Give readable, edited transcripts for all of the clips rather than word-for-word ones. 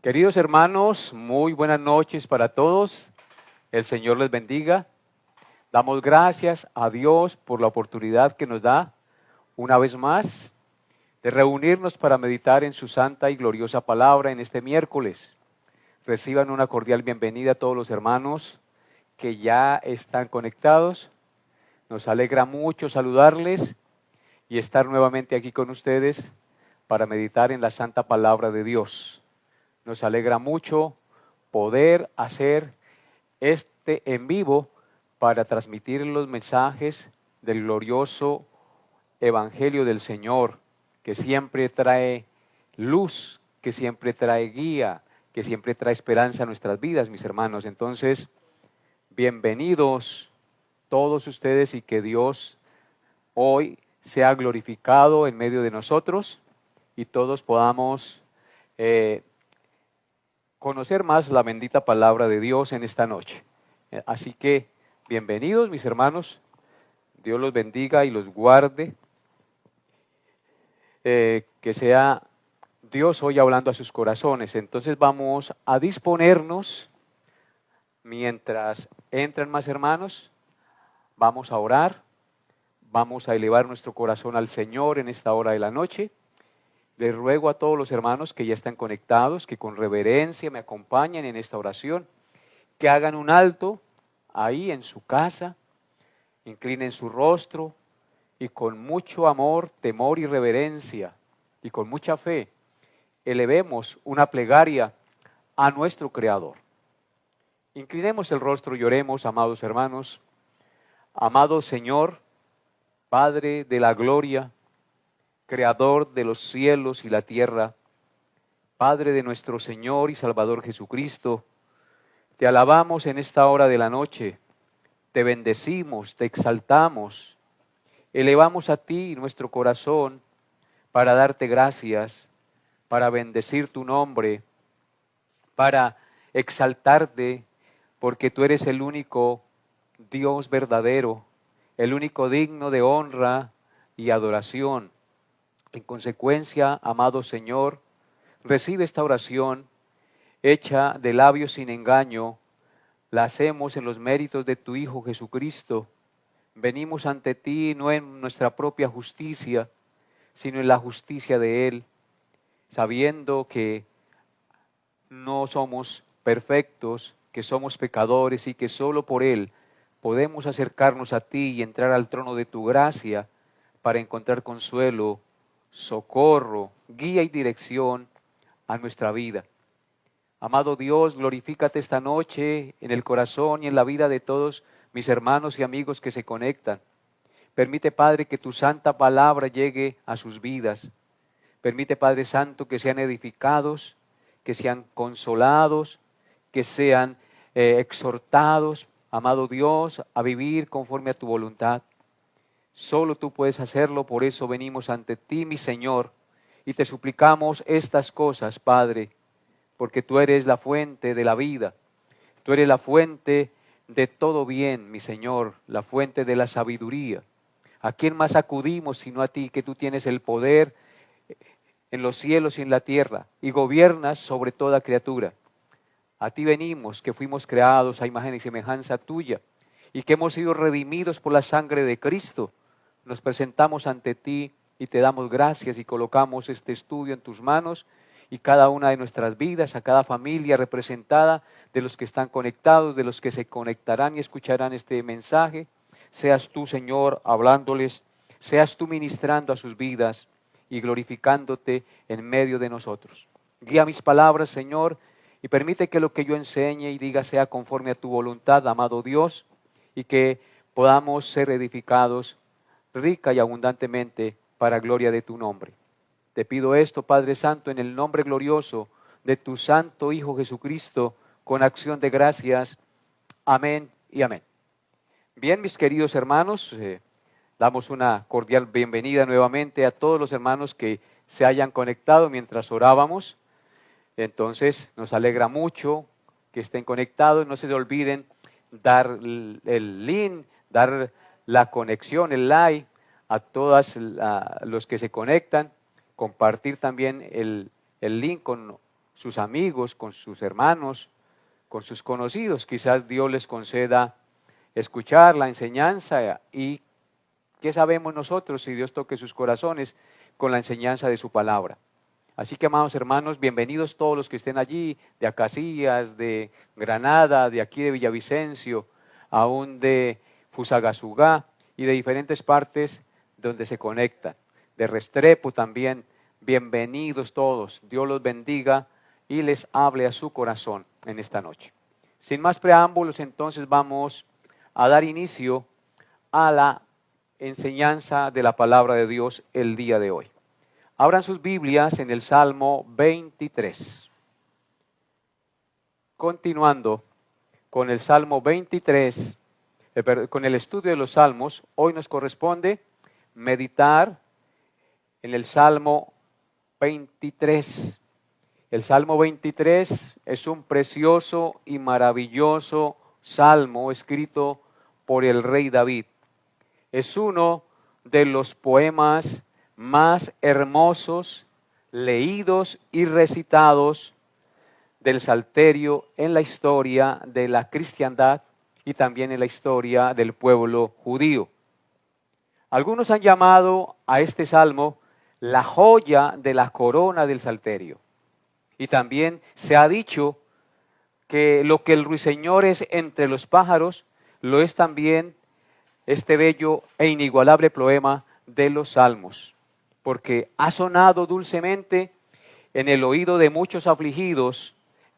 Queridos hermanos, muy buenas noches para todos. El Señor les bendiga. Damos gracias a Dios por la oportunidad que nos da una vez más de reunirnos para meditar en su santa y gloriosa palabra en este miércoles. Reciban una cordial bienvenida a todos los hermanos que ya están conectados. Nos alegra mucho saludarles y estar nuevamente aquí con ustedes para meditar en la santa palabra de Dios. Nos alegra mucho poder hacer este en vivo para transmitir los mensajes del glorioso Evangelio del Señor, que siempre trae luz, que siempre trae guía, que siempre trae esperanza a nuestras vidas, mis hermanos. Entonces, bienvenidos todos ustedes y que Dios hoy sea glorificado en medio de nosotros y todos podamos conocer más la bendita palabra de Dios en esta noche. Así que, bienvenidos mis hermanos, Dios los bendiga y los guarde, que sea Dios hoy hablando a sus corazones. Entonces vamos a disponernos, mientras entran más hermanos, vamos a orar, vamos a elevar nuestro corazón al Señor en esta hora de la noche. Les ruego a todos los hermanos que ya están conectados, que con reverencia me acompañen en esta oración, que hagan un alto ahí en su casa, inclinen su rostro y con mucho amor, temor y reverencia y con mucha fe, elevemos una plegaria a nuestro Creador. Inclinemos el rostro y oremos, amados hermanos. Amado Señor, Padre de la gloria, Creador de los cielos y la tierra, Padre de nuestro Señor y Salvador Jesucristo, te alabamos en esta hora de la noche, te bendecimos, te exaltamos, elevamos a ti nuestro corazón para darte gracias, para bendecir tu nombre, para exaltarte, porque tú eres el único Dios verdadero, el único digno de honra y adoración. En consecuencia, amado Señor, recibe esta oración hecha de labios sin engaño, la hacemos en los méritos de tu Hijo Jesucristo. Venimos ante ti no en nuestra propia justicia, sino en la justicia de Él, sabiendo que no somos perfectos, que somos pecadores y que solo por Él podemos acercarnos a ti y entrar al trono de tu gracia para encontrar consuelo, socorro, guía y dirección a nuestra vida. Amado Dios, glorifícate esta noche en el corazón y en la vida de todos mis hermanos y amigos que se conectan. Permite, Padre, que tu santa palabra llegue a sus vidas. Permite, Padre Santo, que sean edificados, que sean consolados, que sean exhortados, amado Dios, a vivir conforme a tu voluntad. Solo tú puedes hacerlo, por eso venimos ante ti, mi Señor, y te suplicamos estas cosas, Padre, porque tú eres la fuente de la vida, tú eres la fuente de todo bien, mi Señor, la fuente de la sabiduría. ¿A quién más acudimos sino a ti, que tú tienes el poder en los cielos y en la tierra, y gobiernas sobre toda criatura? A ti venimos, que fuimos creados a imagen y semejanza tuya, y que hemos sido redimidos por la sangre de Cristo. Nos presentamos ante ti y te damos gracias y colocamos este estudio en tus manos y cada una de nuestras vidas, a cada familia representada, de los que están conectados, de los que se conectarán y escucharán este mensaje. Seas tú, Señor, hablándoles, seas tú ministrando a sus vidas y glorificándote en medio de nosotros. Guía mis palabras, Señor, y permite que lo que yo enseñe y diga sea conforme a tu voluntad, amado Dios, y que podamos ser edificados rica y abundantemente para gloria de tu nombre. Te pido esto, Padre Santo, en el nombre glorioso de tu Santo Hijo Jesucristo, con acción de gracias. Amén y amén. Bien, mis queridos hermanos, damos una cordial bienvenida nuevamente a todos los hermanos que se hayan conectado mientras orábamos. Entonces, nos alegra mucho que estén conectados. No se olviden dar el link, dar la conexión, el like a todos los que se conectan, compartir también el link con sus amigos, con sus hermanos, con sus conocidos. Quizás Dios les conceda escuchar la enseñanza y ¿qué sabemos nosotros si Dios toque sus corazones con la enseñanza de su palabra? Así que, amados hermanos, bienvenidos todos los que estén allí, de Acacías, de Granada, de aquí de Villavicencio, aún de Fusagasugá y de diferentes partes donde se conectan. De Restrepo también, bienvenidos todos. Dios los bendiga y les hable a su corazón en esta noche. Sin más preámbulos, entonces vamos a dar inicio a la enseñanza de la palabra de Dios el día de hoy. Abran sus Biblias en el Salmo 23. Continuando con el Salmo 23, con el estudio de los Salmos, hoy nos corresponde meditar en el Salmo 23. El Salmo 23 es un precioso y maravilloso salmo escrito por el rey David. Es uno de los poemas más hermosos, leídos y recitados del Salterio en la historia de la cristiandad y también en la historia del pueblo judío. Algunos han llamado a este salmo la joya de la corona del Salterio. Y también se ha dicho que lo que el ruiseñor es entre los pájaros, lo es también este bello e inigualable poema de los Salmos, porque ha sonado dulcemente en el oído de muchos afligidos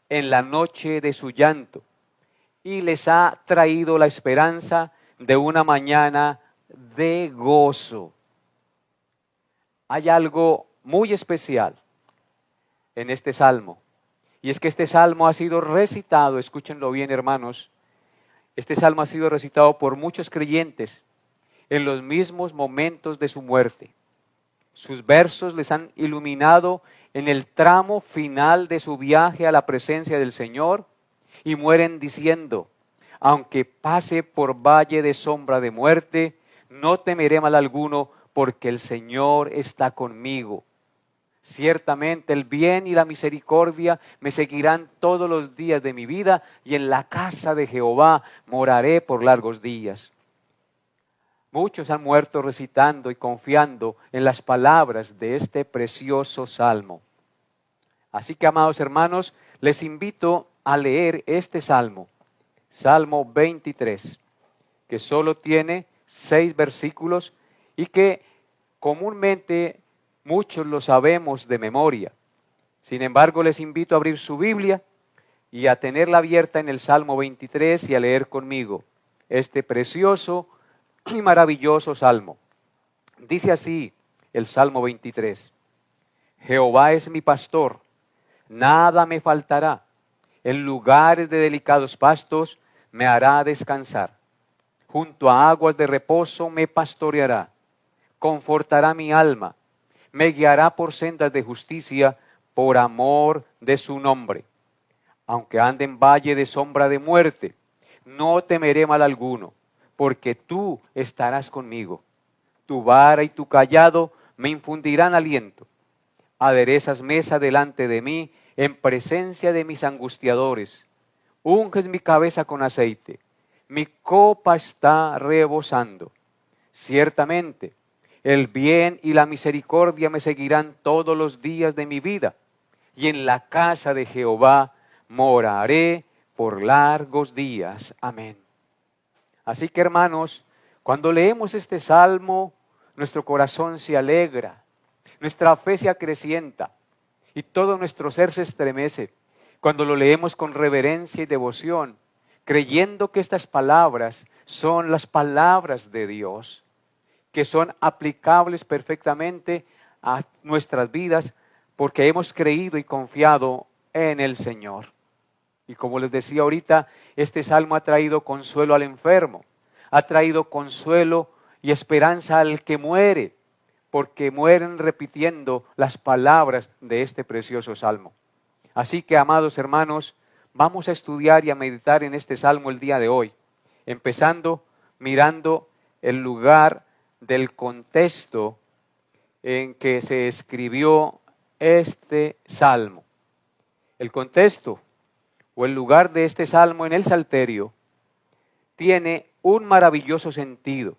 en la noche de su llanto, y les ha traído la esperanza de una mañana de gozo. Hay algo muy especial en este salmo, y es que este salmo ha sido recitado, escúchenlo bien hermanos, este salmo ha sido recitado por muchos creyentes en los mismos momentos de su muerte. Sus versos les han iluminado en el tramo final de su viaje a la presencia del Señor y mueren diciendo, aunque pase por valle de sombra de muerte, no temeré mal alguno porque el Señor está conmigo. Ciertamente el bien y la misericordia me seguirán todos los días de mi vida y en la casa de Jehová moraré por largos días. Muchos han muerto recitando y confiando en las palabras de este precioso salmo. Así que, amados hermanos, les invito a leer este salmo, Salmo 23, que solo tiene 6 versículos y que comúnmente muchos lo sabemos de memoria. Sin embargo, les invito a abrir su Biblia y a tenerla abierta en el Salmo 23 y a leer conmigo este precioso y maravilloso salmo. Dice así el Salmo 23. Jehová es mi pastor, nada me faltará. En lugares de delicados pastos me hará descansar. Junto a aguas de reposo me pastoreará. Confortará mi alma. Me guiará por sendas de justicia por amor de su nombre. Aunque ande en valle de sombra de muerte, no temeré mal alguno, porque tú estarás conmigo. Tu vara y tu cayado me infundirán aliento. Aderezas mesa delante de mí en presencia de mis angustiadores. Unges mi cabeza con aceite. Mi copa está rebosando. Ciertamente, el bien y la misericordia me seguirán todos los días de mi vida, y en la casa de Jehová moraré por largos días. Amén. Así que, hermanos, cuando leemos este salmo, nuestro corazón se alegra, nuestra fe se acrecienta y todo nuestro ser se estremece cuando lo leemos con reverencia y devoción, creyendo que estas palabras son las palabras de Dios, que son aplicables perfectamente a nuestras vidas porque hemos creído y confiado en el Señor. Y como les decía ahorita, este salmo ha traído consuelo al enfermo, ha traído consuelo y esperanza al que muere, porque mueren repitiendo las palabras de este precioso salmo. Así que, amados hermanos, vamos a estudiar y a meditar en este salmo el día de hoy, empezando mirando el lugar del contexto en que se escribió este salmo. El contexto o el lugar de este salmo en el Salterio tiene un maravilloso sentido,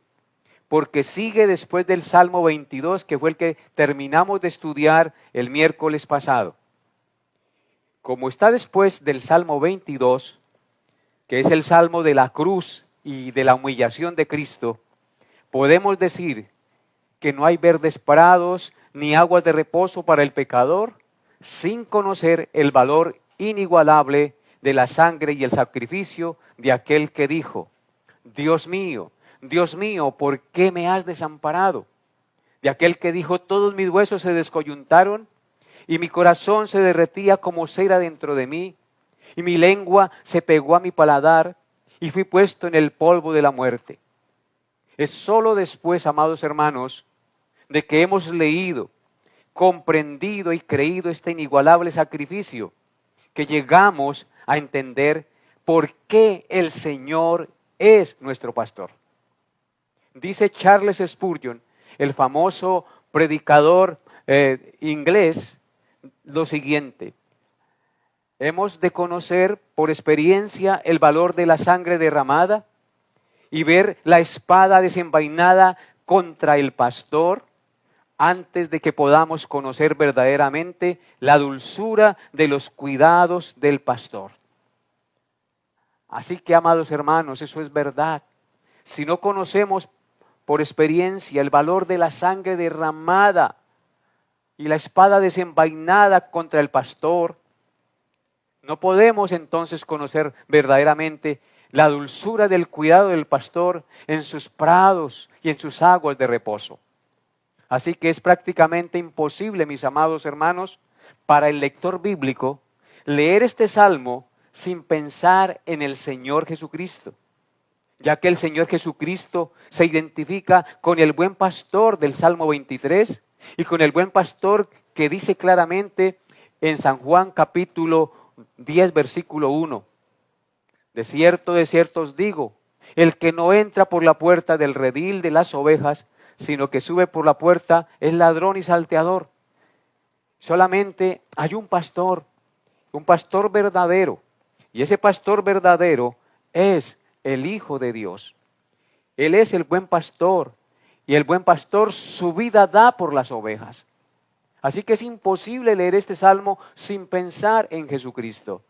porque sigue después del Salmo 22, que fue el que terminamos de estudiar el miércoles pasado. Como está después del Salmo 22, que es el Salmo de la cruz y de la humillación de Cristo, podemos decir que no hay verdes prados ni aguas de reposo para el pecador sin conocer el valor inigualable de la sangre y el sacrificio de aquel que dijo: Dios mío, ¿por qué me has desamparado? De aquel que dijo: todos mis huesos se descoyuntaron y mi corazón se derretía como cera dentro de mí, y mi lengua se pegó a mi paladar y fui puesto en el polvo de la muerte. Es solo después, amados hermanos, de que hemos leído, comprendido y creído este inigualable sacrificio, que llegamos a entender por qué el Señor es nuestro pastor. Dice Charles Spurgeon, el famoso predicador inglés, lo siguiente: hemos de conocer por experiencia el valor de la sangre derramada y ver la espada desenvainada contra el pastor antes de que podamos conocer verdaderamente la dulzura de los cuidados del pastor. Así que, amados hermanos, eso es verdad. Si no conocemos por experiencia el valor de la sangre derramada y la espada desenvainada contra el pastor, no podemos entonces conocer verdaderamente la dulzura del cuidado del pastor en sus prados y en sus aguas de reposo. Así que es prácticamente imposible, mis amados hermanos, para el lector bíblico leer este salmo sin pensar en el Señor Jesucristo, ya que el Señor Jesucristo se identifica con el buen pastor del Salmo 23 y con el buen pastor que dice claramente en San Juan capítulo 10, versículo 1. De cierto os digo, el que no entra por la puerta del redil de las ovejas, sino que sube por la puerta, es ladrón y salteador. Solamente hay un pastor verdadero, y ese pastor verdadero es el Hijo de Dios. Él es el buen pastor, y el buen pastor su vida da por las ovejas. Así que es imposible leer este salmo sin pensar en Jesucristo.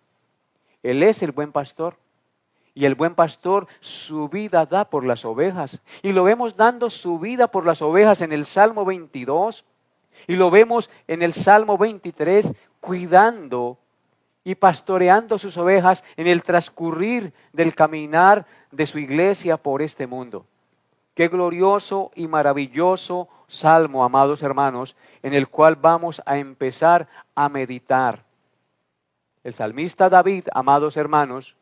Él es el buen pastor. Y el buen pastor su vida da por las ovejas. Y lo vemos dando su vida por las ovejas en el Salmo 22. Y lo vemos en el Salmo 23, cuidando y pastoreando sus ovejas en el transcurrir del caminar de su iglesia por este mundo. Qué glorioso y maravilloso salmo, amados hermanos, en el cual vamos a empezar a meditar. El salmista David, amados hermanos,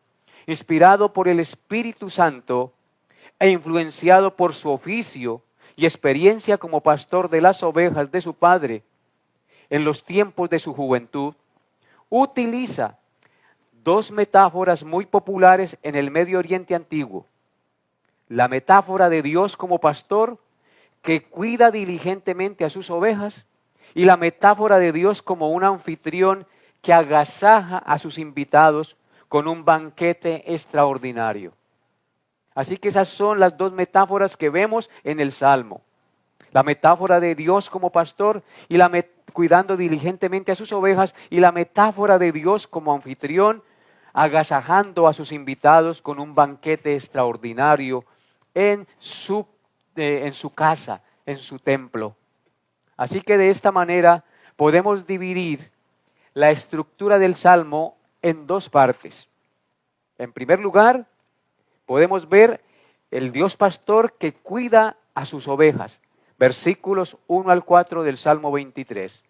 inspirado por el Espíritu Santo e influenciado por su oficio y experiencia como pastor de las ovejas de su padre en los tiempos de su juventud, utiliza dos metáforas muy populares en el Medio Oriente antiguo. La metáfora de Dios como pastor que cuida diligentemente a sus ovejas y la metáfora de Dios como un anfitrión que agasaja a sus invitados con un banquete extraordinario. Así que esas son las dos metáforas que vemos en el Salmo. La metáfora de Dios como pastor y cuidando diligentemente a sus ovejas, y la metáfora de Dios como anfitrión, agasajando a sus invitados con un banquete extraordinario en su casa, en su templo. Así que de esta manera podemos dividir la estructura del Salmo en dos partes. En primer lugar, podemos ver el Dios pastor que cuida a sus ovejas. Versículos 1 al 4 del Salmo 23.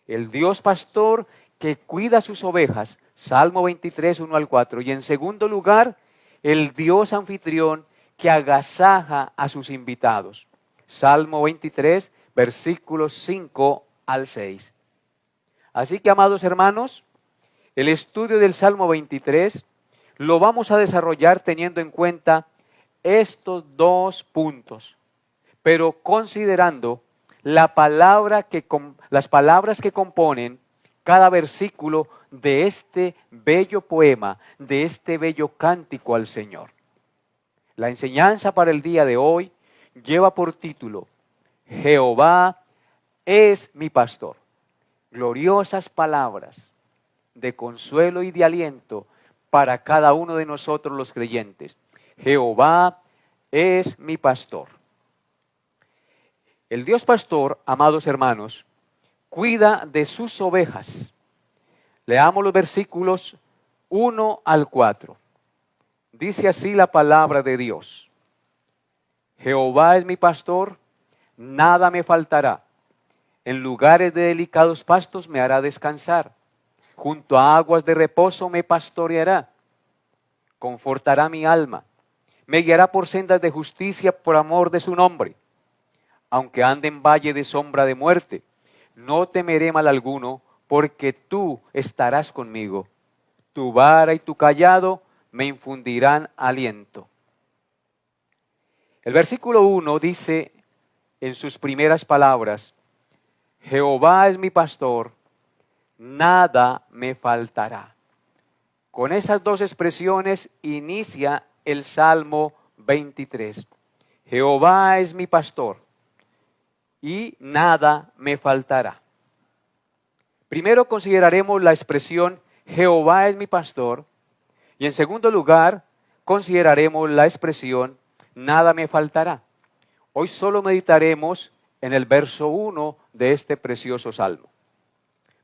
El Dios pastor que cuida a sus ovejas. Salmo 23, 1 al 4. Y en segundo lugar, el Dios anfitrión que agasaja a sus invitados. Salmo 23, versículos 5 al 6. Así que, amados hermanos, el estudio del Salmo 23 lo vamos a desarrollar teniendo en cuenta estos dos puntos, pero considerando las palabras que componen cada versículo de este bello poema, de este bello cántico al Señor. La enseñanza para el día de hoy lleva por título, Jehová es mi pastor. Gloriosas palabras de consuelo y de aliento para cada uno de nosotros los creyentes. Jehová es mi pastor. El Dios pastor, amados hermanos, cuida de sus ovejas. Leamos los versículos 1 al 4. Dice así la palabra de Dios. Jehová es mi pastor, nada me faltará. En lugares de delicados pastos me hará descansar. Junto a aguas de reposo me pastoreará. Confortará mi alma. Me guiará por sendas de justicia por amor de su nombre. Aunque ande en valle de sombra de muerte, no temeré mal alguno, porque tú estarás conmigo. Tu vara y tu cayado me infundirán aliento. El versículo 1 dice en sus primeras palabras, Jehová es mi pastor, nada me faltará. Con esas dos expresiones inicia el Salmo 23. Jehová es mi pastor y nada me faltará. Primero consideraremos la expresión Jehová es mi pastor y en segundo lugar consideraremos la expresión nada me faltará. Hoy solo meditaremos en el verso 1 de este precioso salmo.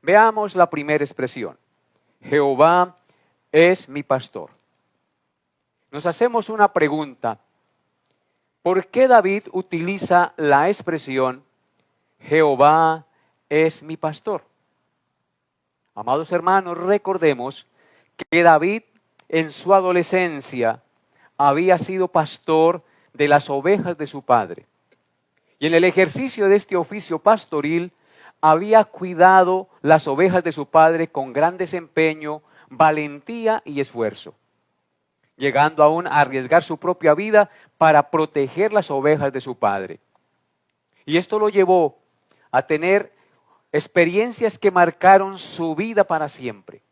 Veamos la primera expresión. Jehová es mi pastor. Nos hacemos una pregunta. ¿Por qué David utiliza la expresión Jehová es mi pastor? Amados hermanos, recordemos que David en su adolescencia había sido pastor de las ovejas de su padre. Y en el ejercicio de este oficio pastoril había cuidado las ovejas de su padre con gran desempeño, valentía y esfuerzo, llegando aún a arriesgar su propia vida para proteger las ovejas de su padre. Y esto lo llevó a tener experiencias que marcaron su vida para siempre.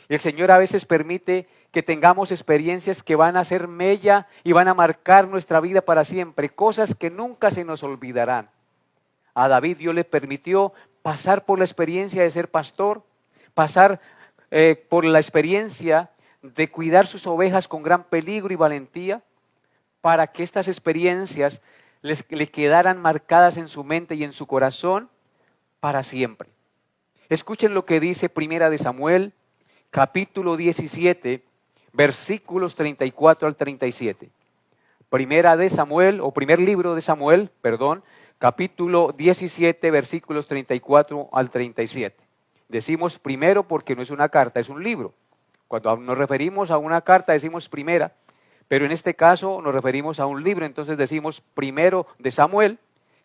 El Señor a veces permite que tengamos experiencias que van a hacer mella y van a marcar nuestra vida para siempre, cosas que nunca se nos olvidarán. A David Dios le permitió pasar por la experiencia de ser pastor, pasar por la experiencia de cuidar sus ovejas con gran peligro y valentía, para que estas experiencias le quedaran marcadas en su mente y en su corazón para siempre. Escuchen lo que dice Primera de Samuel, capítulo 17, versículos 34 al 37. Primera de Samuel, o primer libro de Samuel, perdón, capítulo 17, versículos 34 al 37. Decimos primero porque no es una carta, es un libro. Cuando nos referimos a una carta decimos primera, pero en este caso nos referimos a un libro, entonces decimos primero de Samuel,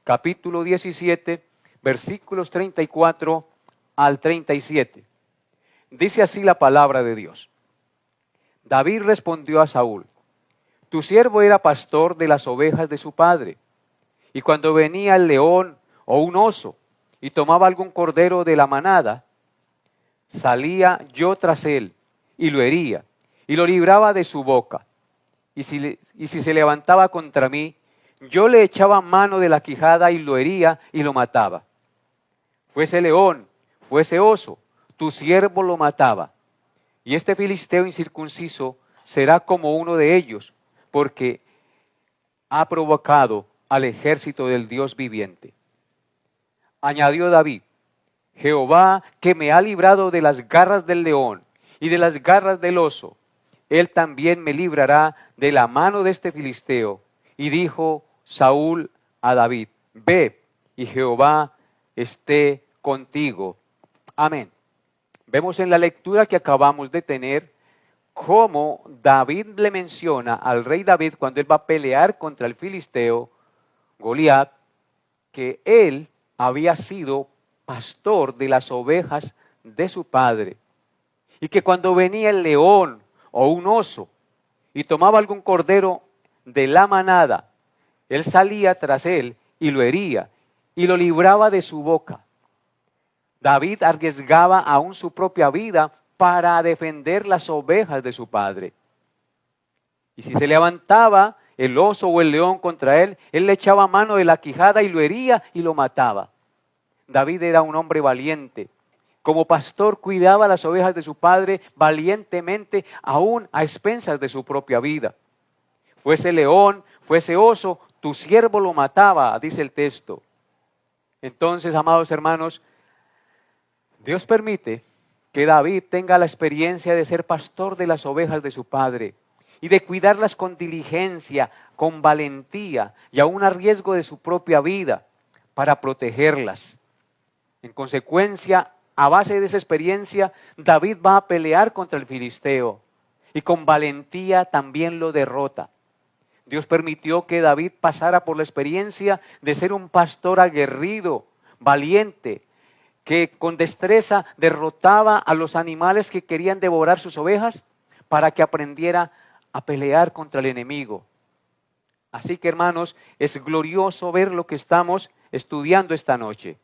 capítulo 17, versículos 34 al 37. Dice así la palabra de Dios. David respondió a Saúl, tu siervo era pastor de las ovejas de su padre, y cuando venía el león o un oso y tomaba algún cordero de la manada, salía yo tras él y lo hería y lo libraba de su boca. Y si se levantaba contra mí, yo le echaba mano de la quijada y lo hería y lo mataba. Fuese león, fuese oso, tu siervo lo mataba. Y este filisteo incircunciso será como uno de ellos, porque ha provocado al ejército del Dios viviente. Añadió David, Jehová que me ha librado de las garras del león y de las garras del oso, él también me librará de la mano de este filisteo. Y dijo Saúl a David, ve y Jehová esté contigo. Amén. Vemos en la lectura que acabamos de tener cómo David le menciona al rey David cuando él va a pelear contra el filisteo Goliat, que él había sido pastor de las ovejas de su padre y que cuando venía el león o un oso y tomaba algún cordero de la manada, él salía tras él y lo hería y lo libraba de su boca. David arriesgaba aún su propia vida para defender las ovejas de su padre. Y si se levantaba el oso o el león contra él, él le echaba mano de la quijada y lo hería y lo mataba. David era un hombre valiente. Como pastor cuidaba las ovejas de su padre valientemente, aún a expensas de su propia vida. Fuese león, fuese oso, tu siervo lo mataba, dice el texto. Entonces, amados hermanos, Dios permite que David tenga la experiencia de ser pastor de las ovejas de su padre y de cuidarlas con diligencia, con valentía y aún a riesgo de su propia vida para protegerlas. En consecuencia, a base de esa experiencia, David va a pelear contra el filisteo y con valentía también lo derrota. Dios permitió que David pasara por la experiencia de ser un pastor aguerrido, valiente, que con destreza derrotaba a los animales que querían devorar sus ovejas para que aprendiera a pelear contra el enemigo. Así que, hermanos, es glorioso ver lo que estamos estudiando esta noche.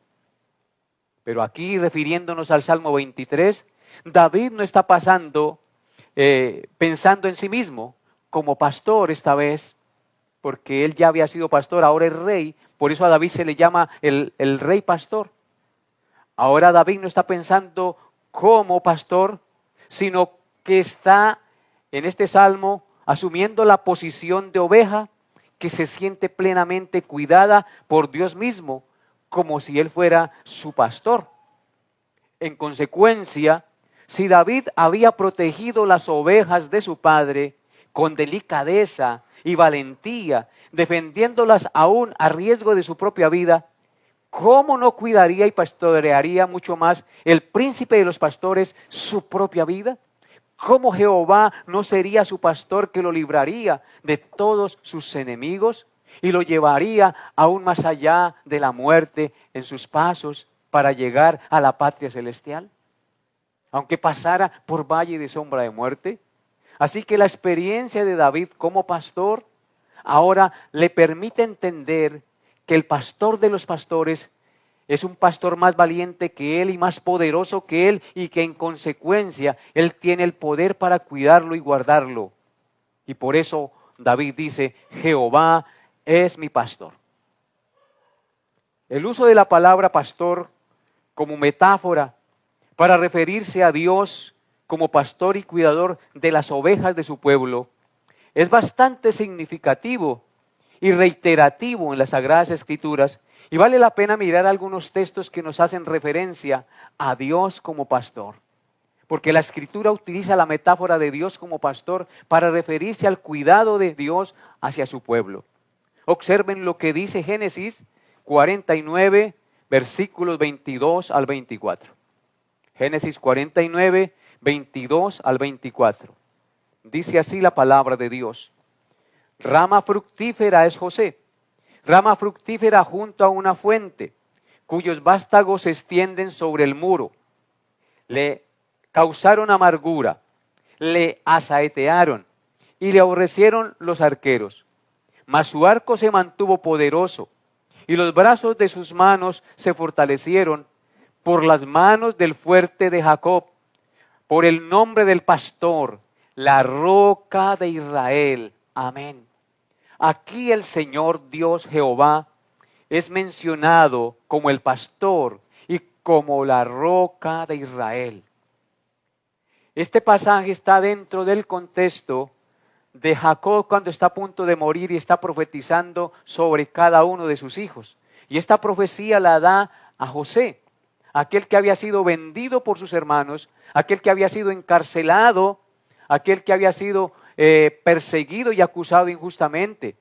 Pero aquí, refiriéndonos al Salmo 23, David no está pensando en sí mismo como pastor esta vez, porque él ya había sido pastor, ahora es rey, por eso a David se le llama el rey pastor. Ahora David no está pensando como pastor, sino que está en este salmo asumiendo la posición de oveja que se siente plenamente cuidada por Dios mismo, como si él fuera su pastor. En consecuencia, si David había protegido las ovejas de su padre con delicadeza y valentía, defendiéndolas aún a riesgo de su propia vida, ¿cómo no cuidaría y pastorearía mucho más el príncipe de los pastores su propia vida? ¿Cómo Jehová no sería su pastor que lo libraría de todos sus enemigos y lo llevaría aún más allá de la muerte en sus pasos para llegar a la patria celestial? Aunque pasara por valle de sombra de muerte. Así que la experiencia de David como pastor ahora le permite entender que el pastor de los pastores es un pastor más valiente que él y más poderoso que él, y que en consecuencia él tiene el poder para cuidarlo y guardarlo. Y por eso David dice, Jehová es mi pastor. El uso de la palabra pastor como metáfora para referirse a Dios como pastor y cuidador de las ovejas de su pueblo es bastante significativo y reiterativo en las Sagradas Escrituras, y vale la pena mirar algunos textos que nos hacen referencia a Dios como pastor, porque la Escritura utiliza la metáfora de Dios como pastor para referirse al cuidado de Dios hacia su pueblo. Observen lo que dice Génesis 49, versículos 22 al 24. Génesis 49, 22 al 24. Dice así la palabra de Dios. Rama fructífera es José, rama fructífera junto a una fuente, cuyos vástagos se extienden sobre el muro. Le causaron amargura, le asaetearon y le aborrecieron los arqueros. Mas su arco se mantuvo poderoso y los brazos de sus manos se fortalecieron por las manos del fuerte de Jacob, por el nombre del pastor, la roca de Israel. Amén. Aquí el Señor Dios Jehová es mencionado como el pastor y como la roca de Israel. Este pasaje está dentro del contexto de Jacob cuando está a punto de morir y está profetizando sobre cada uno de sus hijos. Y esta profecía la da a José, aquel que había sido vendido por sus hermanos, aquel que había sido encarcelado, aquel que había sido perseguido y acusado injustamente.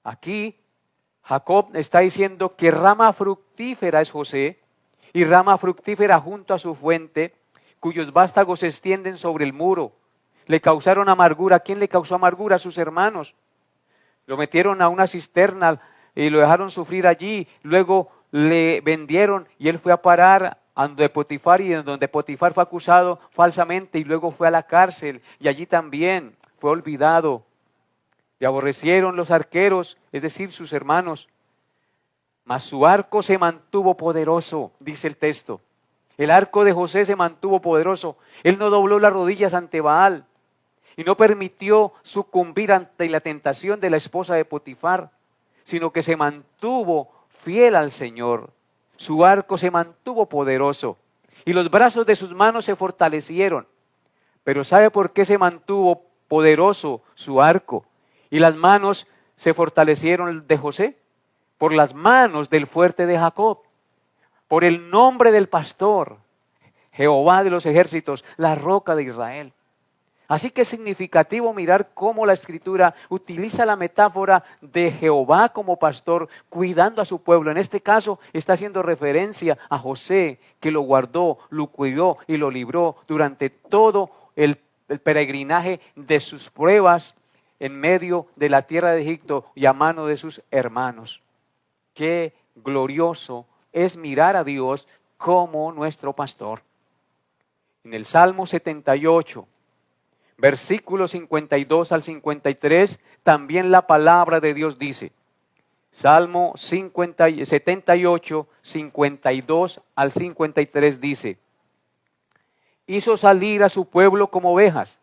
Aquí Jacob está diciendo que rama fructífera es José, y rama fructífera junto a su fuente, cuyos vástagos se extienden sobre el muro. Le causaron amargura. ¿Quién le causó amargura? A sus hermanos. Lo metieron a una cisterna y lo dejaron sufrir allí. Luego le vendieron y él fue a parar a donde Potifar, y en donde Potifar fue acusado falsamente y luego fue a la cárcel y allí también fue olvidado. Le aborrecieron los arqueros, es decir, sus hermanos. mas su arco se mantuvo poderoso, dice el texto. El arco de José se mantuvo poderoso. Él no dobló las rodillas ante Baal y no permitió sucumbir ante la tentación de la esposa de Potifar, sino que se mantuvo fiel al Señor. Su arco se mantuvo poderoso y los brazos de sus manos se fortalecieron. Pero ¿sabe por qué se mantuvo poderoso su arco y las manos se fortalecieron de José? Por las manos del fuerte de Jacob, por el nombre del pastor, Jehová de los ejércitos, la roca de Israel. Así que es significativo mirar cómo la Escritura utiliza la metáfora de Jehová como pastor cuidando a su pueblo. En este caso está haciendo referencia a José, que lo guardó, lo cuidó y lo libró durante todo el peregrinaje de sus pruebas en medio de la tierra de Egipto y a mano de sus hermanos. Qué glorioso es mirar a Dios como nuestro pastor. En el Salmo 78, versículos 52 al 53, también la palabra de Dios dice, Salmo 78, 52 al 53 dice, hizo salir a su pueblo como ovejas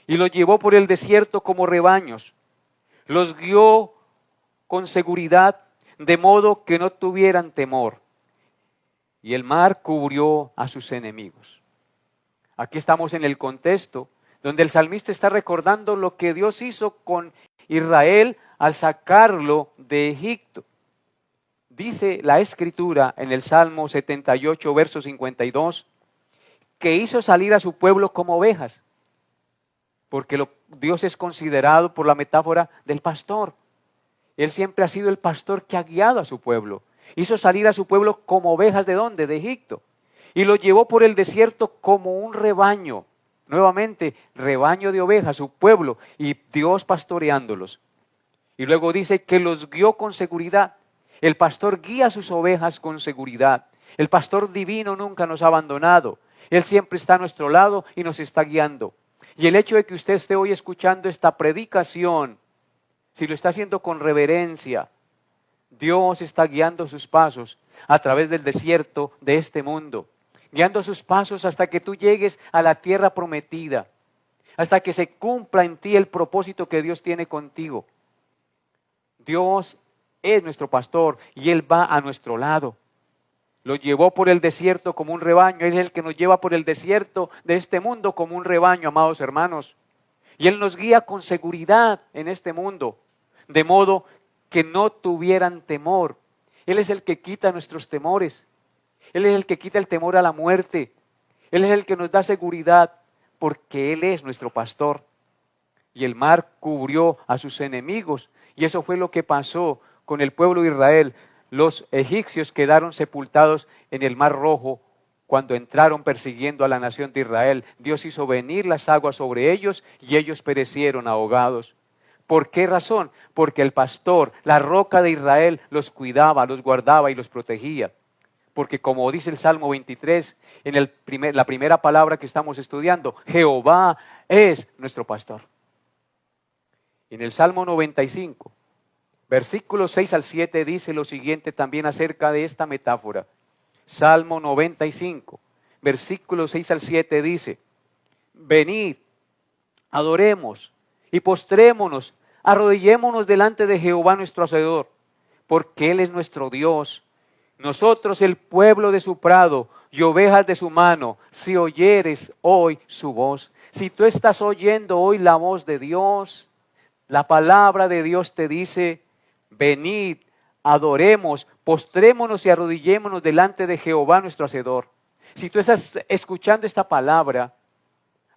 y los llevó por el desierto como rebaños. Los guió con seguridad de modo que no tuvieran temor. Y el mar cubrió a sus enemigos. Aquí estamos en el contexto donde el salmista está recordando lo que Dios hizo con Israel al sacarlo de Egipto. Dice la Escritura en el Salmo 78, verso 52, que hizo salir a su pueblo como ovejas, porque Dios es considerado por la metáfora del pastor. Él siempre ha sido el pastor que ha guiado a su pueblo. Hizo salir a su pueblo como ovejas, ¿de dónde? De Egipto. Y lo llevó por el desierto como un rebaño. Nuevamente, rebaño de ovejas, su pueblo, y Dios pastoreándolos. Y luego dice que los guió con seguridad. El pastor guía a sus ovejas con seguridad. El pastor divino nunca nos ha abandonado. Él siempre está a nuestro lado y nos está guiando. Y el hecho de que usted esté hoy escuchando esta predicación, si lo está haciendo con reverencia, Dios está guiando sus pasos a través del desierto de este mundo, guiando sus pasos hasta que tú llegues a la tierra prometida, hasta que se cumpla en ti el propósito que Dios tiene contigo. Dios es nuestro pastor y Él va a nuestro lado. Lo llevó por el desierto como un rebaño. Él es el que nos lleva por el desierto de este mundo como un rebaño, amados hermanos. Y Él nos guía con seguridad en este mundo, de modo que no tuvieran temor. Él es el que quita nuestros temores. Él es el que quita el temor a la muerte. Él es el que nos da seguridad porque Él es nuestro pastor. Y el mar cubrió a sus enemigos. Y eso fue lo que pasó con el pueblo de Israel. Los egipcios quedaron sepultados en el Mar Rojo cuando entraron persiguiendo a la nación de Israel. Dios hizo venir las aguas sobre ellos y ellos perecieron ahogados. ¿Por qué razón? Porque el pastor, la roca de Israel, los cuidaba, los guardaba y los protegía. Porque como dice el Salmo 23, en la primera palabra que estamos estudiando, Jehová es nuestro pastor. En el Salmo 95, versículos 6 al 7 dice lo siguiente también acerca de esta metáfora. Salmo 95, versículos 6 al 7 dice, venid, adoremos y postrémonos, arrodillémonos delante de Jehová nuestro Hacedor, porque Él es nuestro Dios. Nosotros el pueblo de su prado y ovejas de su mano, si oyeres hoy su voz. Si tú estás oyendo hoy la voz de Dios, la palabra de Dios te dice, venid, adoremos, postrémonos y arrodillémonos delante de Jehová nuestro Hacedor. Si tú estás escuchando esta palabra,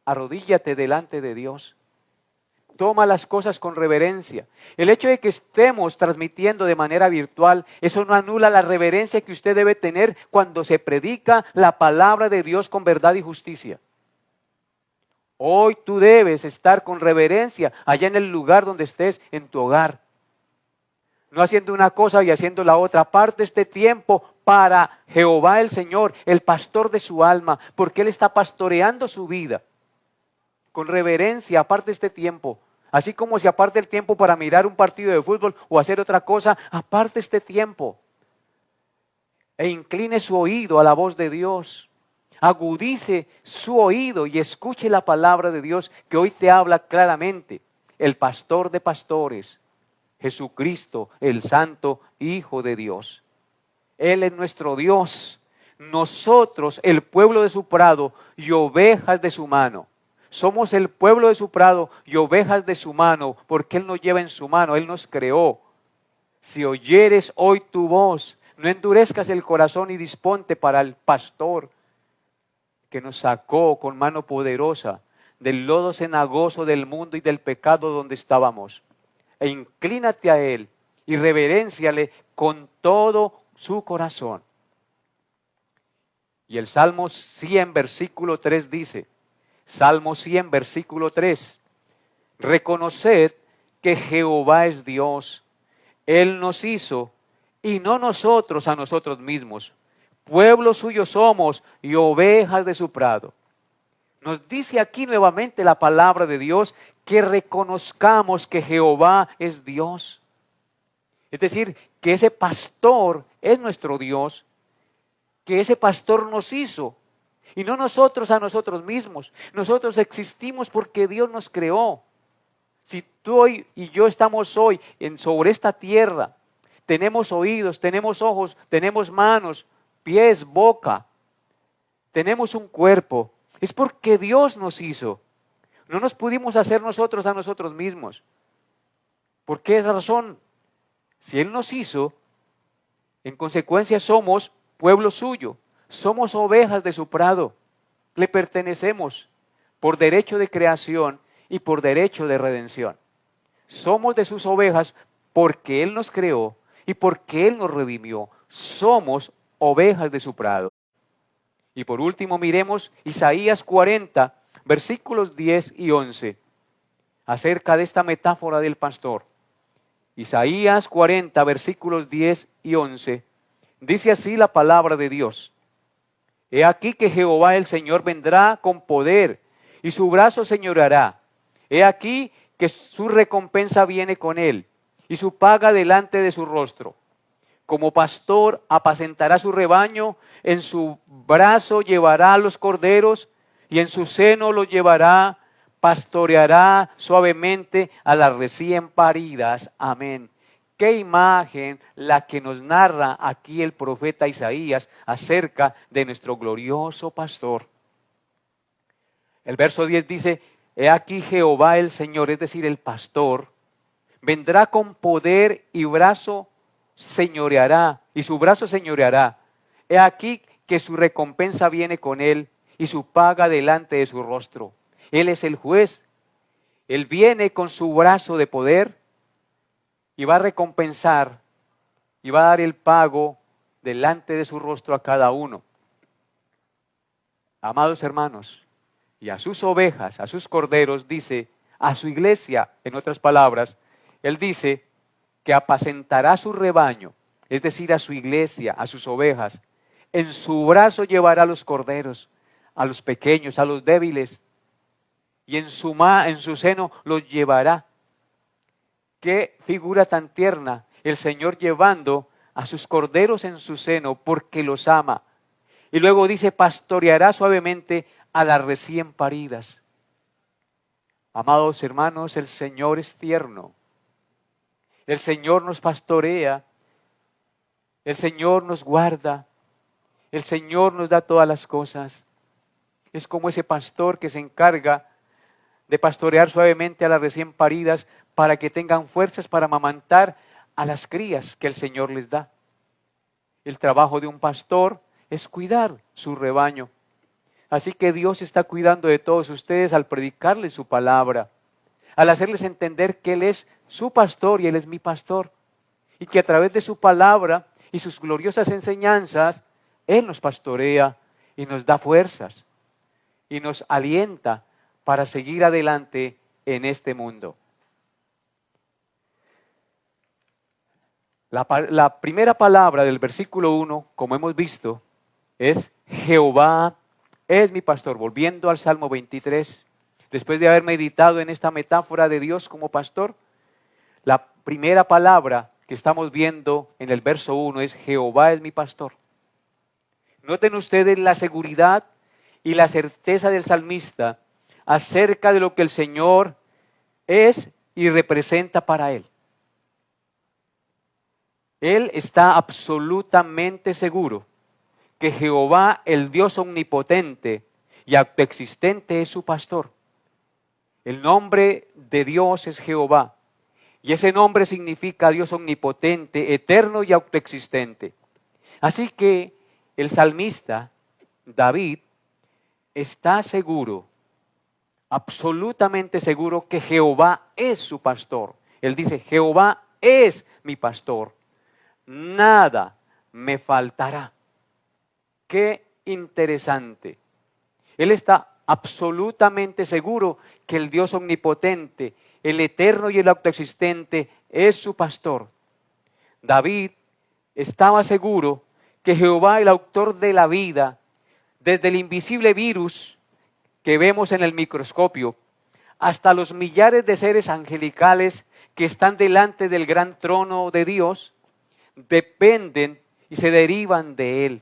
arrodíllate delante de Dios. Toma las cosas con reverencia. El hecho de que estemos transmitiendo de manera virtual, eso no anula la reverencia que usted debe tener cuando se predica la palabra de Dios con verdad y justicia. Hoy tú debes estar con reverencia allá en el lugar donde estés, en tu hogar. No haciendo una cosa y haciendo la otra. Aparte este tiempo para Jehová el Señor, el pastor de su alma, porque Él está pastoreando su vida. Con reverencia, aparte este tiempo. Así como se aparte el tiempo para mirar un partido de fútbol o hacer otra cosa, aparte este tiempo. e incline su oído a la voz de Dios. Agudice su oído y escuche la palabra de Dios que hoy te habla claramente. El pastor de pastores, Jesucristo, el Santo Hijo de Dios. Él es nuestro Dios. Nosotros, el pueblo de su prado y ovejas de su mano. Somos el pueblo de su prado y ovejas de su mano, porque Él nos lleva en su mano, Él nos creó. Si oyeres hoy tu voz, no endurezcas el corazón y disponte para el pastor que nos sacó con mano poderosa del lodo cenagoso del mundo y del pecado donde estábamos. E inclínate a Él y reverénciale con todo su corazón. Y el Salmo 100, versículo 3 dice, Salmo 100, versículo 3, reconoced que Jehová es Dios, Él nos hizo y no nosotros a nosotros mismos. Pueblo suyo somos y ovejas de su prado. Nos dice aquí nuevamente la palabra de Dios que reconozcamos que Jehová es Dios. Es decir, que ese pastor es nuestro Dios, que ese pastor nos hizo y no nosotros a nosotros mismos. Nosotros existimos porque Dios nos creó. Si tú hoy y yo estamos hoy sobre esta tierra, tenemos oídos, tenemos ojos, tenemos manos, pies, boca, tenemos un cuerpo, es porque Dios nos hizo. No nos pudimos hacer nosotros a nosotros mismos. ¿Por qué esa razón? Si Él nos hizo, en consecuencia somos pueblo suyo, somos ovejas de su prado, le pertenecemos por derecho de creación y por derecho de redención. Somos de sus ovejas porque Él nos creó y porque Él nos redimió. Somos ovejas de su prado. Y por último miremos Isaías 40, versículos 10 y 11, acerca de esta metáfora del pastor. Isaías 40, versículos 10 y 11, dice así la palabra de Dios. He aquí que Jehová el Señor vendrá con poder y su brazo señoreará. He aquí que su recompensa viene con él y su paga delante de su rostro. Como pastor apacentará su rebaño, en su brazo llevará a los corderos y en su seno los llevará, pastoreará suavemente a las recién paridas. Amén. Qué imagen la que nos narra aquí el profeta Isaías acerca de nuestro glorioso pastor. El verso 10 dice, he aquí Jehová el Señor, es decir, el pastor, vendrá con poder y brazo señoreará, y su brazo señoreará. He aquí que su recompensa viene con él y su paga delante de su rostro. Él es el juez. Él viene con su brazo de poder y va a recompensar y va a dar el pago delante de su rostro a cada uno. Amados hermanos, y a sus ovejas, a sus corderos, dice, a su iglesia, en otras palabras, Él dice que apacentará su rebaño, es decir, a su iglesia, a sus ovejas. En su brazo llevará a los corderos, a los pequeños, a los débiles, y en su seno los llevará. Qué figura tan tierna, el Señor llevando a sus corderos en su seno porque los ama. Y luego dice, pastoreará suavemente a las recién paridas. Amados hermanos, el Señor es tierno. El Señor nos pastorea. El Señor nos guarda. El Señor nos da todas las cosas. Es como ese pastor que se encarga de pastorear suavemente a las recién paridas para que tengan fuerzas para amamantar a las crías que el Señor les da. El trabajo de un pastor es cuidar su rebaño. Así que Dios está cuidando de todos ustedes al predicarles su palabra, al hacerles entender que Él es su pastor y Él es mi pastor, y que a través de su palabra y sus gloriosas enseñanzas, Él nos pastorea y nos da fuerzas y nos alienta para seguir adelante en este mundo. La primera palabra del versículo 1, como hemos visto, es Jehová es mi pastor. Volviendo al Salmo 23, después de haber meditado en esta metáfora de Dios como pastor, la primera palabra que estamos viendo en el verso 1 es Jehová es mi pastor. Noten ustedes la seguridad y la certeza del salmista acerca de lo que el Señor es y representa para él. Él está absolutamente seguro que Jehová, el Dios omnipotente y autoexistente, es su pastor. El nombre de Dios es Jehová, y ese nombre significa Dios omnipotente, eterno y autoexistente. Así que el salmista, David, está seguro, absolutamente seguro, que Jehová es su pastor. Él dice, Jehová es mi pastor, nada me faltará. Qué interesante. Él está absolutamente seguro que el Dios omnipotente, el eterno y el autoexistente, es su pastor. David estaba seguro que Jehová, el autor de la vida, desde el invisible virus que vemos en el microscopio, hasta los millares de seres angelicales que están delante del gran trono de Dios, dependen y se derivan de Él.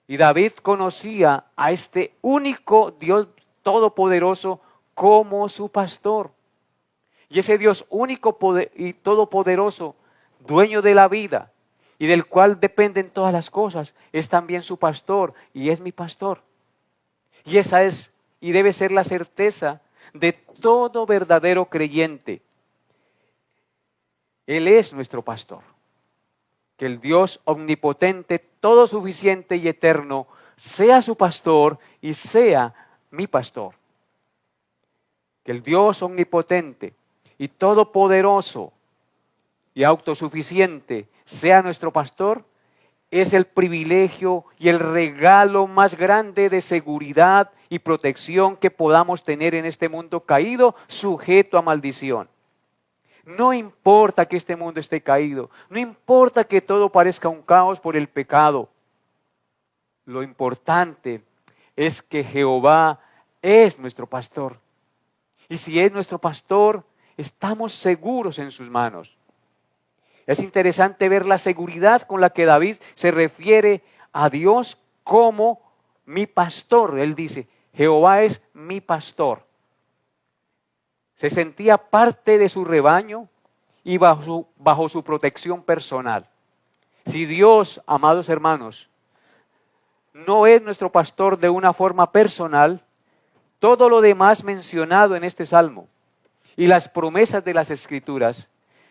Y David conocía a este único Dios todopoderoso como su pastor. Y ese Dios único y todopoderoso, dueño de la vida y del cual dependen todas las cosas, es también su pastor y es mi pastor. Y esa es y debe ser la certeza de todo verdadero creyente. Él es nuestro pastor. Que el Dios omnipotente, todo suficiente y eterno, sea su pastor y sea mi pastor. Que el Dios omnipotente y todopoderoso y autosuficiente sea nuestro pastor, es el privilegio y el regalo más grande de seguridad y protección que podamos tener en este mundo caído, sujeto a maldición. No importa que este mundo esté caído, no importa que todo parezca un caos por el pecado. Lo importante es que Jehová es nuestro pastor. Y si es nuestro pastor, estamos seguros en sus manos. Es interesante ver la seguridad con la que David se refiere a Dios como mi pastor. Él dice, Jehová es mi pastor. Se sentía parte de su rebaño y bajo su protección personal. Si Dios, amados hermanos, no es nuestro pastor de una forma personal, todo lo demás mencionado en este salmo y las promesas de las Escrituras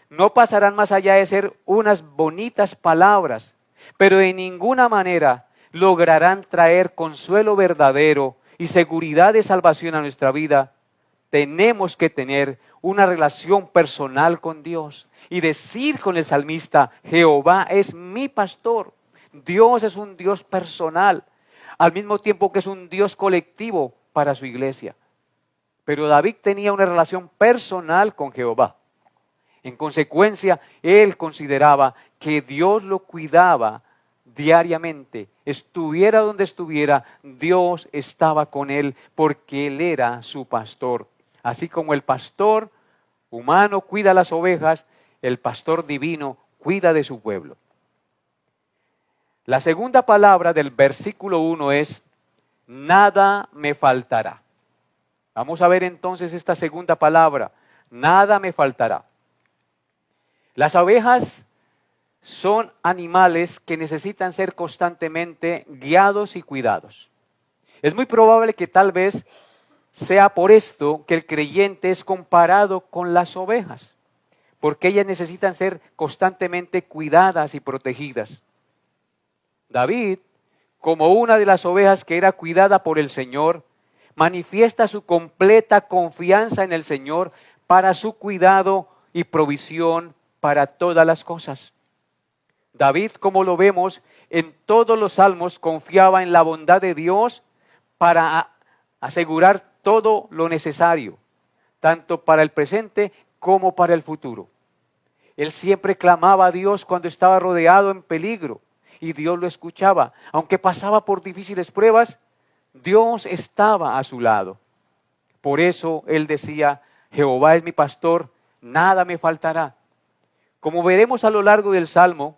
no pasarán más allá de ser unas bonitas palabras, pero de ninguna manera lograrán traer consuelo verdadero y seguridad de salvación a nuestra vida. Tenemos que tener una relación personal con Dios y decir con el salmista, Jehová es mi pastor. Dios es un Dios personal, al mismo tiempo que es un Dios colectivo para su iglesia. Pero David tenía una relación personal con Jehová. En consecuencia, él consideraba que Dios lo cuidaba diariamente. Estuviera donde estuviera, Dios estaba con él porque él era su pastor. Así como el pastor humano cuida las ovejas, el pastor divino cuida de su pueblo. La segunda palabra del versículo 1 es, nada me faltará. Vamos a ver entonces esta segunda palabra, nada me faltará. Las ovejas son animales que necesitan ser constantemente guiados y cuidados. Es muy probable que tal vez sea por esto que el creyente es comparado con las ovejas, porque ellas necesitan ser constantemente cuidadas y protegidas. David, como una de las ovejas que era cuidada por el Señor, manifiesta su completa confianza en el Señor para su cuidado y provisión para todas las cosas. David, como lo vemos en todos los salmos, confiaba en la bondad de Dios para asegurar todo lo necesario, tanto para el presente como para el futuro. Él siempre clamaba a Dios cuando estaba rodeado en peligro y Dios lo escuchaba. Aunque pasaba por difíciles pruebas, Dios estaba a su lado. Por eso él decía, Jehová es mi pastor, nada me faltará. Como veremos a lo largo del Salmo,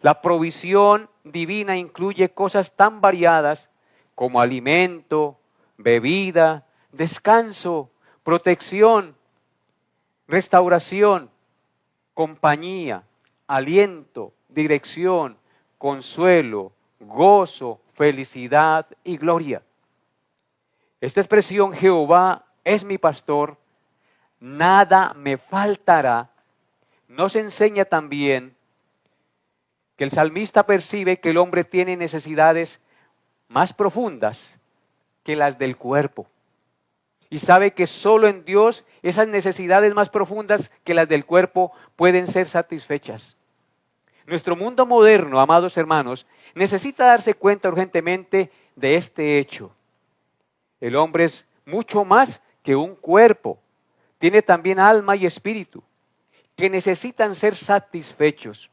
La provisión divina incluye cosas tan variadas como alimento, bebida, descanso, protección, restauración, compañía, aliento, dirección, consuelo, gozo, felicidad y gloria. Esta expresión, Jehová es mi pastor, nada me faltará, nos enseña también que el salmista percibe que el hombre tiene necesidades más profundas que las del cuerpo. Y sabe que solo en Dios esas necesidades más profundas que las del cuerpo pueden ser satisfechas. Nuestro mundo moderno, amados hermanos, necesita darse cuenta urgentemente de este hecho. El hombre es mucho más que un cuerpo. Tiene también alma y espíritu, que necesitan ser satisfechos.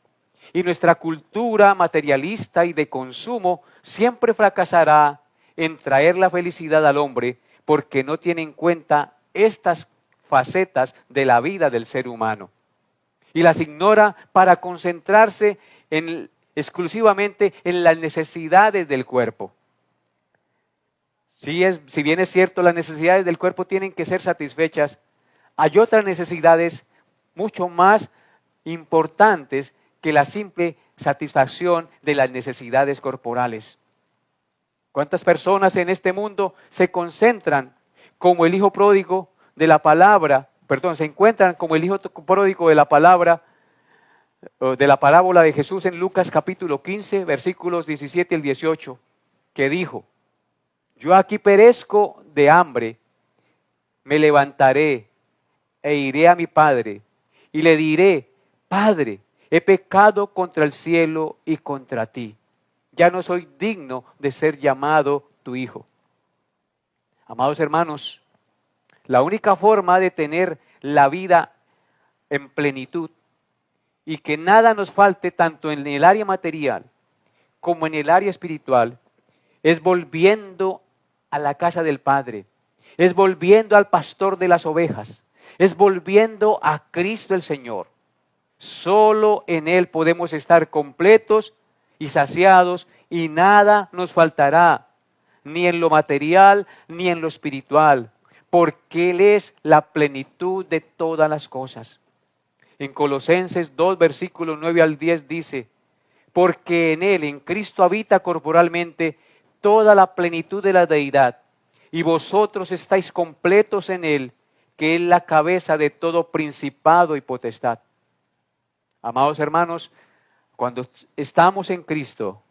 Y nuestra cultura materialista y de consumo siempre fracasará en traer la felicidad al hombre porque no tiene en cuenta estas facetas de la vida del ser humano. Y las ignora para concentrarse exclusivamente en las necesidades del cuerpo. Si bien es cierto, las necesidades del cuerpo tienen que ser satisfechas, hay otras necesidades mucho más importantes que la simple satisfacción de las necesidades corporales. ¿Cuántas personas en este mundo se concentran como el hijo pródigo de la palabra, se encuentran como el hijo pródigo de la palabra, de la parábola de Jesús en Lucas capítulo 15, versículos 17 al 18, que dijo: yo aquí perezco de hambre, me levantaré e iré a mi padre y le diré: Padre, he pecado contra el cielo y contra ti. Ya no soy digno de ser llamado tu hijo. Amados hermanos, la única forma de tener la vida en plenitud y que nada nos falte tanto en el área material como en el área espiritual es volviendo a la casa del Padre, es volviendo al pastor de las ovejas, es volviendo a Cristo el Señor. Solo en Él podemos estar completos y saciados y nada nos faltará, ni en lo material ni en lo espiritual, porque Él es la plenitud de todas las cosas. En Colosenses 2, versículos 9 al 10 dice: porque en Él, en Cristo, habita corporalmente toda la plenitud de la deidad, y vosotros estáis completos en Él, que es la cabeza de todo principado y potestad. Amados hermanos, cuando estamos en Cristo,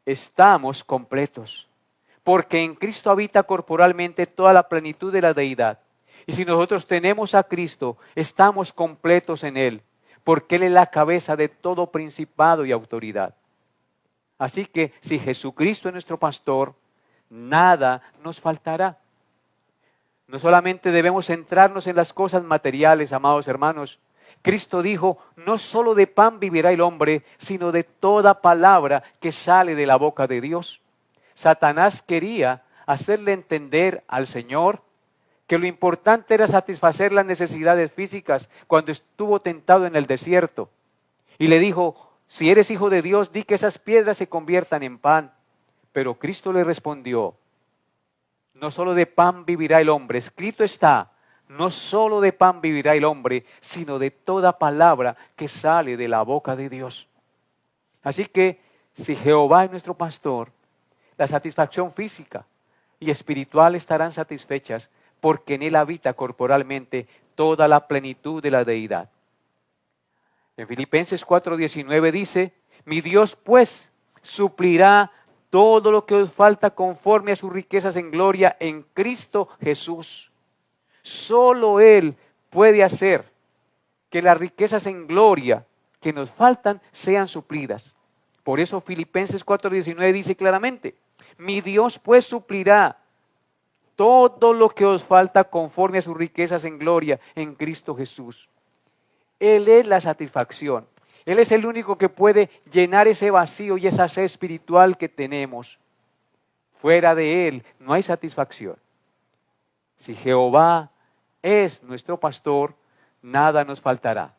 estamos completos, porque en Cristo habita corporalmente toda la plenitud de la deidad. Y si nosotros tenemos a Cristo, estamos completos en Él, porque Él es la cabeza de todo principado y autoridad. Así que si Jesucristo es nuestro pastor, nada nos faltará. No solamente debemos centrarnos en las cosas materiales, amados hermanos. Cristo dijo: no solo de pan vivirá el hombre, sino de toda palabra que sale de la boca de Dios. Satanás quería hacerle entender al Señor que lo importante era satisfacer las necesidades físicas cuando estuvo tentado en el desierto. Y le dijo: si eres hijo de Dios, di que esas piedras se conviertan en pan. Pero Cristo le respondió: no solo de pan vivirá el hombre, escrito está, no solo de pan vivirá el hombre, sino de toda palabra que sale de la boca de Dios. Así que, si Jehová es nuestro pastor, la satisfacción física y espiritual estarán satisfechas, porque en Él habita corporalmente toda la plenitud de la deidad. En Filipenses 4:19 dice: mi Dios pues suplirá todo lo que os falta conforme a sus riquezas en gloria en Cristo Jesús. Solo Él puede hacer que las riquezas en gloria que nos faltan sean suplidas. Por eso Filipenses 4:19 dice claramente: mi Dios pues suplirá todo lo que os falta conforme a sus riquezas en gloria en Cristo Jesús. Él es la satisfacción. Él es el único que puede llenar ese vacío y esa sed espiritual que tenemos. Fuera de Él no hay satisfacción. Si Jehová es nuestro pastor, nada nos faltará.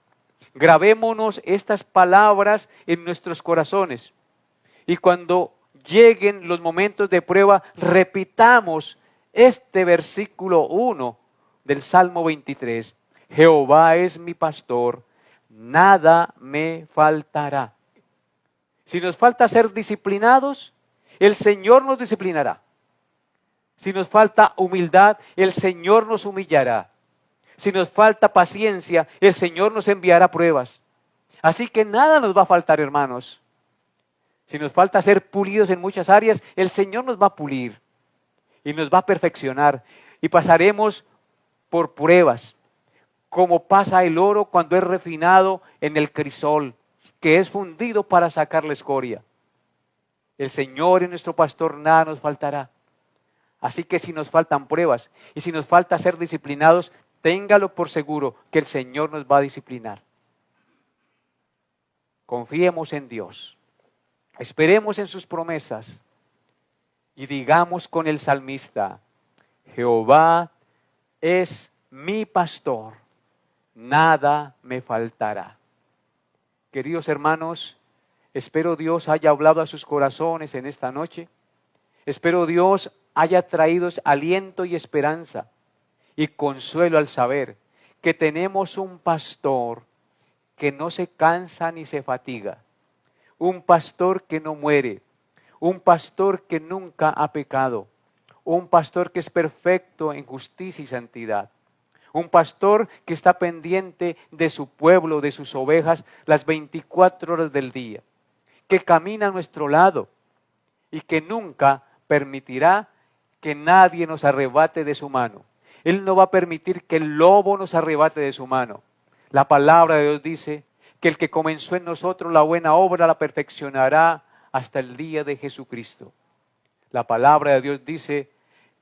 Grabémonos estas palabras en nuestros corazones. Y cuando lleguen los momentos de prueba, repitamos este versículo 1 del Salmo 23. Jehová es mi pastor, nada me faltará. Si nos falta ser disciplinados, el Señor nos disciplinará. Si nos falta humildad, el Señor nos humillará. Si nos falta paciencia, el Señor nos enviará pruebas. Así que nada nos va a faltar, hermanos. Si nos falta ser pulidos en muchas áreas, el Señor nos va a pulir y nos va a perfeccionar. Y pasaremos por pruebas, como pasa el oro cuando es refinado en el crisol, que es fundido para sacar la escoria. El Señor es nuestro pastor, nada nos faltará. Así que si nos faltan pruebas y si nos falta ser disciplinados, téngalo por seguro que el Señor nos va a disciplinar. Confiemos en Dios, esperemos en sus promesas y digamos con el salmista: Jehová es mi pastor, nada me faltará. Queridos hermanos, espero Dios haya hablado a sus corazones en esta noche. Espero Dios haya traído aliento y esperanza y consuelo al saber que tenemos un pastor que no se cansa ni se fatiga, un pastor que no muere, un pastor que nunca ha pecado, un pastor que es perfecto en justicia y santidad, un pastor que está pendiente de su pueblo, de sus ovejas, las 24 horas del día, que camina a nuestro lado y que nunca permitirá que nadie nos arrebate de su mano. Él no va a permitir que el lobo nos arrebate de su mano. La palabra de Dios dice que el que comenzó en nosotros la buena obra la perfeccionará hasta el día de Jesucristo. La palabra de Dios dice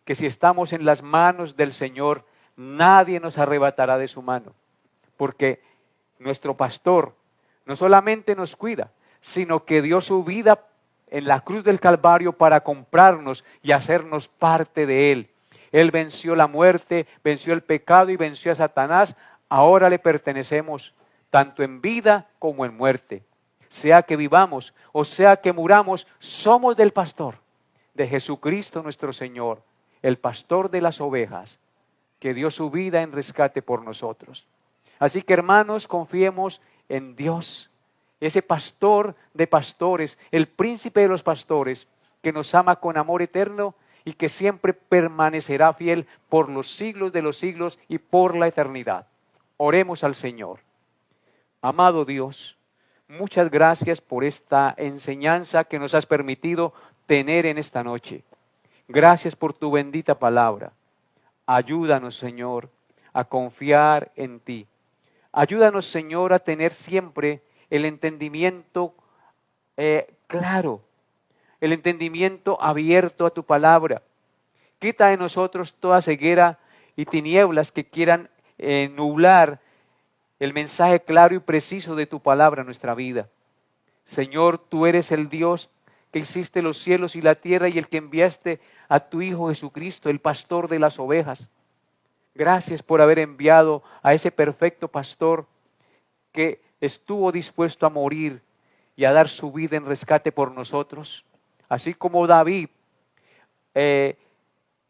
que si estamos en las manos del Señor, nadie nos arrebatará de su mano, porque nuestro pastor no solamente nos cuida, sino que dio su vida en la cruz del Calvario para comprarnos y hacernos parte de Él. Él venció la muerte, venció el pecado y venció a Satanás. Ahora le pertenecemos, tanto en vida como en muerte. Sea que vivamos o sea que muramos, somos del pastor, de Jesucristo nuestro Señor, el pastor de las ovejas, que dio su vida en rescate por nosotros. Así que, hermanos, confiemos en Dios, ese pastor de pastores, el príncipe de los pastores, que nos ama con amor eterno y que siempre permanecerá fiel por los siglos de los siglos y por la eternidad. Oremos al Señor. Amado Dios, muchas gracias por esta enseñanza que nos has permitido tener en esta noche. Gracias por tu bendita palabra. Ayúdanos, Señor, a confiar en ti. Ayúdanos, Señor, a tener siempre el entendimiento claro, el entendimiento abierto a tu palabra. Quita de nosotros toda ceguera y tinieblas que quieran nublar el mensaje claro y preciso de tu palabra en nuestra vida. Señor, tú eres el Dios que hiciste los cielos y la tierra y el que enviaste a tu Hijo Jesucristo, el pastor de las ovejas. Gracias por haber enviado a ese perfecto pastor que estuvo dispuesto a morir y a dar su vida en rescate por nosotros. Así como David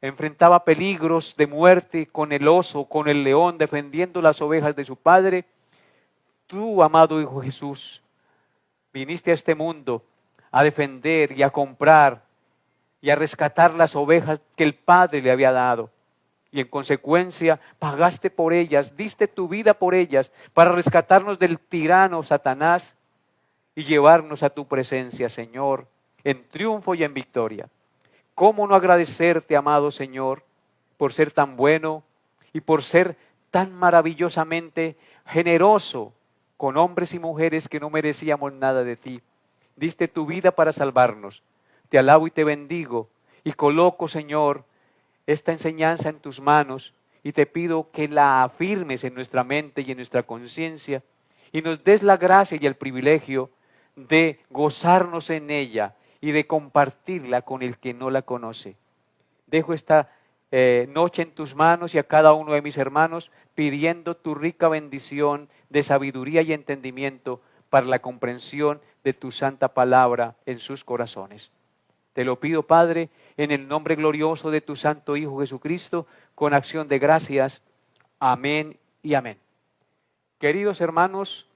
enfrentaba peligros de muerte con el oso, con el león, defendiendo las ovejas de su padre, tú, amado Hijo Jesús, viniste a este mundo a defender y a comprar y a rescatar las ovejas que el Padre le había dado. Y en consecuencia pagaste por ellas, diste tu vida por ellas para rescatarnos del tirano Satanás y llevarnos a tu presencia, Señor, en triunfo y en victoria. ¿Cómo no agradecerte, amado Señor, por ser tan bueno y por ser tan maravillosamente generoso con hombres y mujeres que no merecíamos nada de ti? Diste tu vida para salvarnos. Te alabo y te bendigo y coloco, Señor, esta enseñanza en tus manos y te pido que la afirmes en nuestra mente y en nuestra conciencia y nos des la gracia y el privilegio de gozarnos en ella y de compartirla con el que no la conoce. Dejo esta noche en tus manos y a cada uno de mis hermanos, pidiendo tu rica bendición de sabiduría y entendimiento para la comprensión de tu santa palabra en sus corazones. Te lo pido, Padre, en el nombre glorioso de tu Santo Hijo Jesucristo, con acción de gracias. Amén y amén. Queridos hermanos,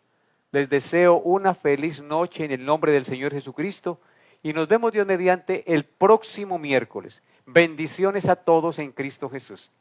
les deseo una feliz noche en el nombre del Señor Jesucristo y nos vemos Dios mediante el próximo miércoles. Bendiciones a todos en Cristo Jesús.